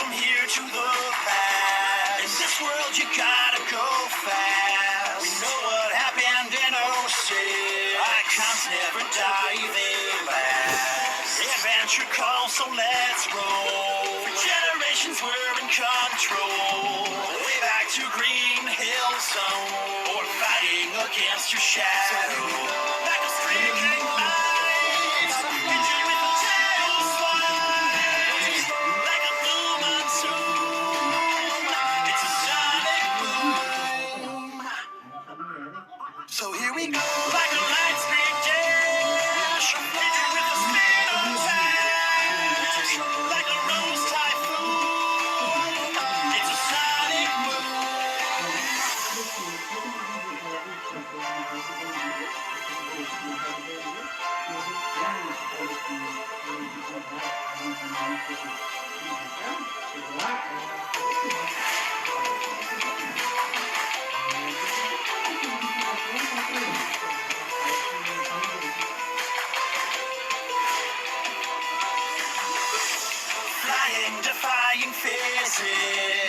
from here to the past. In this world you gotta go fast. We know what happened in '06. Icons never die, they last. Adventure calls, so let's roll. For generations we're in control. Way back to Green Hill Zone. Or fighting against your shadow. Like a streaking light. Hit you with a tail slice. Like a blue monsoon. It's a sonic boom. So here we go. Like a light speed dash. Hit you with a speed of flash. Like a rose typhoon. It's a sonic flying, defying physics.